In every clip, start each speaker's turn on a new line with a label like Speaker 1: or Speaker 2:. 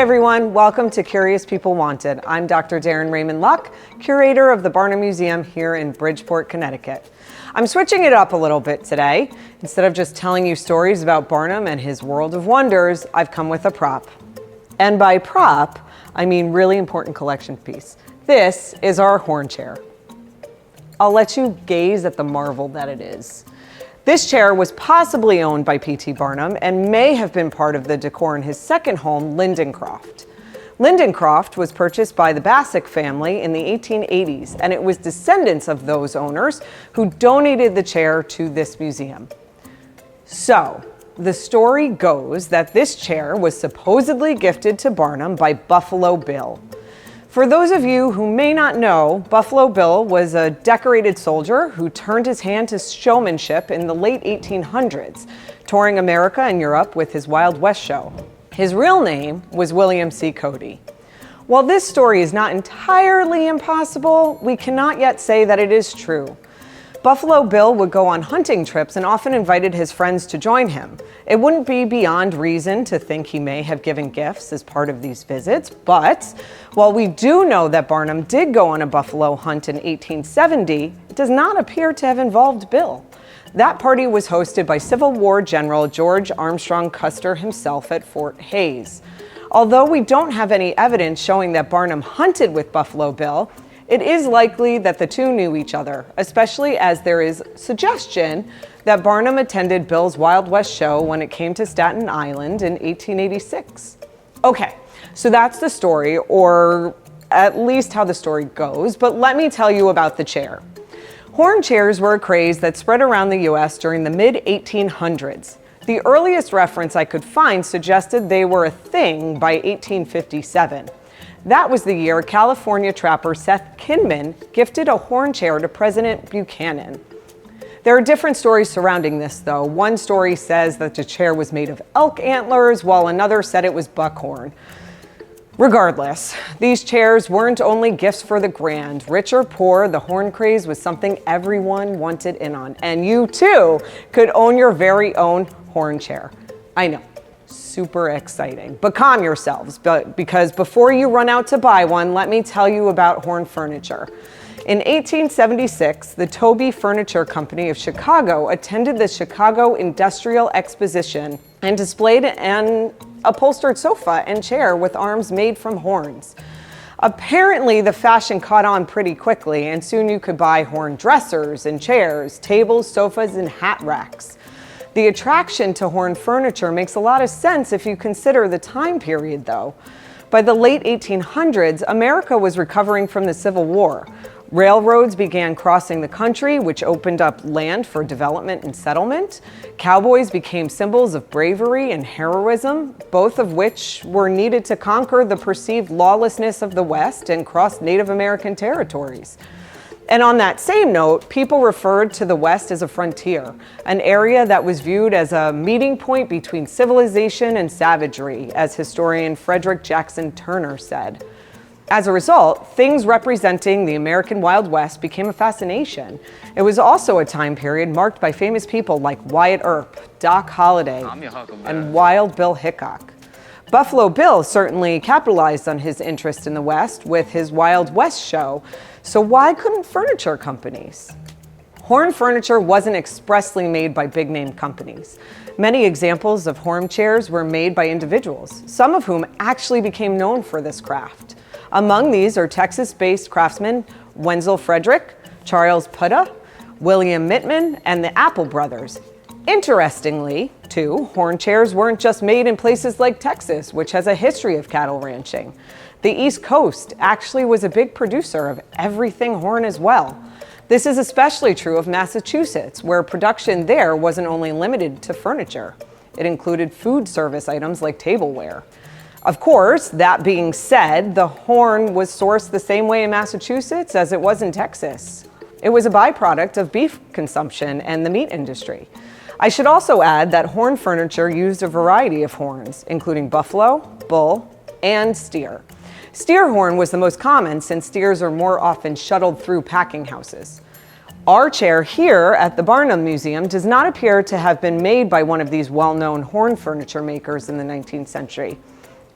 Speaker 1: everyone, welcome to Curious People Wanted. I'm Dr. Daryn Reyman-Lock, curator of the Barnum Museum here in Bridgeport, Connecticut. I'm switching it up a little bit today. Instead of just telling you stories about Barnum and his world of wonders, I've come with a prop. And by prop, I mean really important collection piece. This is our horn chair. I'll let you gaze at the marvel that it is. This chair was possibly owned by P.T. Barnum and may have been part of the decor in his second home, Lindencroft. Lindencroft was purchased by the Bassett family in the 1880s, and it was descendants of those owners who donated the chair to this museum. So, the story goes that this chair was supposedly gifted to Barnum by Buffalo Bill. For those of you who may not know, Buffalo Bill was a decorated soldier who turned his hand to showmanship in the late 1800s, touring America and Europe with his Wild West show. His real name was William C. Cody. While this story is not entirely impossible, we cannot yet say that it is true. Buffalo Bill would go on hunting trips and often invited his friends to join him. It wouldn't be beyond reason to think he may have given gifts as part of these visits, but while we do know that Barnum did go on a buffalo hunt in 1870, it does not appear to have involved Bill. That party was hosted by Civil War General George Armstrong Custer himself at Fort Hays. Although we don't have any evidence showing that Barnum hunted with Buffalo Bill, it is likely that the two knew each other, especially as there is suggestion that Barnum attended Bill's Wild West show when it came to Staten Island in 1886. Okay, so that's the story, or at least how the story goes, but let me tell you about the chair. Horn chairs were a craze that spread around the US during the mid-1800s. The earliest reference I could find suggested they were a thing by 1857. That was the year California trapper Seth Kinman gifted a horn chair to President Buchanan. There are different stories surrounding this, though. One story says that the chair was made of elk antlers, while another said it was buckhorn. Regardless, these chairs weren't only gifts for the grand. Rich or poor, the horn craze was something everyone wanted in on, and you too could own your very own horn chair. I know. Super exciting. But calm yourselves, because before you run out to buy one, let me tell you about horn furniture. In 1876, the Toby Furniture Company of Chicago attended the Chicago Industrial Exposition and displayed an upholstered sofa and chair with arms made from horns. Apparently, the fashion caught on pretty quickly, and soon you could buy horn dressers and chairs, tables, sofas, and hat racks. The attraction to horn furniture makes a lot of sense if you consider the time period, though. By the late 1800s, America was recovering from the Civil War. Railroads began crossing the country, which opened up land for development and settlement. Cowboys became symbols of bravery and heroism, both of which were needed to conquer the perceived lawlessness of the West and cross Native American territories. And on that same note, people referred to the West as a frontier, an area that was viewed as a meeting point between civilization and savagery, as historian Frederick Jackson Turner said. As a result, things representing the American Wild West became a fascination. It was also a time period marked by famous people like Wyatt Earp, Doc Holliday, and Wild Bill Hickok. Buffalo Bill certainly capitalized on his interest in the West with his Wild West show, so why couldn't furniture companies? Horn furniture wasn't expressly made by big-name companies. Many examples of horn chairs were made by individuals, some of whom actually became known for this craft. Among these are Texas-based craftsmen Wenzel Frederick, Charles Putta, William Mittman, and the Apple brothers. Interestingly, too, horn chairs weren't just made in places like Texas, which has a history of cattle ranching. The East Coast actually was a big producer of everything horn as well. This is especially true of Massachusetts, where production there wasn't only limited to furniture. It included food service items like tableware. Of course, that being said, the horn was sourced the same way in Massachusetts as it was in Texas. It was a byproduct of beef consumption and the meat industry. I should also add that horn furniture used a variety of horns, including buffalo, bull, and steer. Steer horn was the most common since steers are more often shuttled through packing houses. Our chair here at the Barnum Museum does not appear to have been made by one of these well-known horn furniture makers in the 19th century.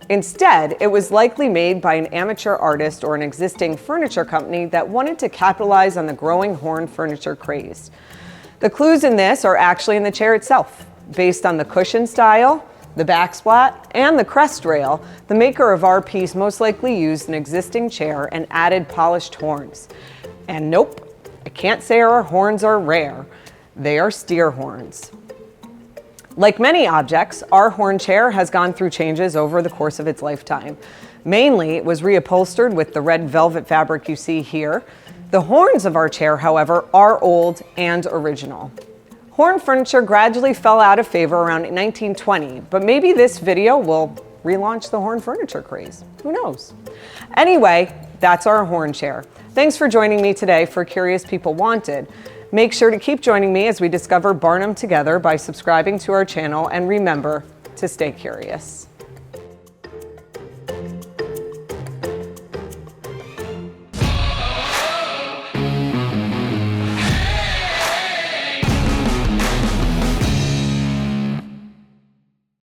Speaker 1: Instead, it was likely made by an amateur artist or an existing furniture company that wanted to capitalize on the growing horn furniture craze. The clues in this are actually in the chair itself. Based on the cushion style, the backsplat, and the crest rail, the maker of our piece most likely used an existing chair and added polished horns. And nope, I can't say our horns are rare. They are steer horns. Like many objects, our horn chair has gone through changes over the course of its lifetime. Mainly, it was reupholstered with the red velvet fabric you see here. The horns of our chair, however, are old and original. Horn furniture gradually fell out of favor around 1920, but maybe this video will relaunch the horn furniture craze. Who knows? Anyway, that's our horn chair. Thanks for joining me today for Curious People Wanted. Make sure to keep joining me as we discover Barnum together by subscribing to our channel, and remember to stay curious.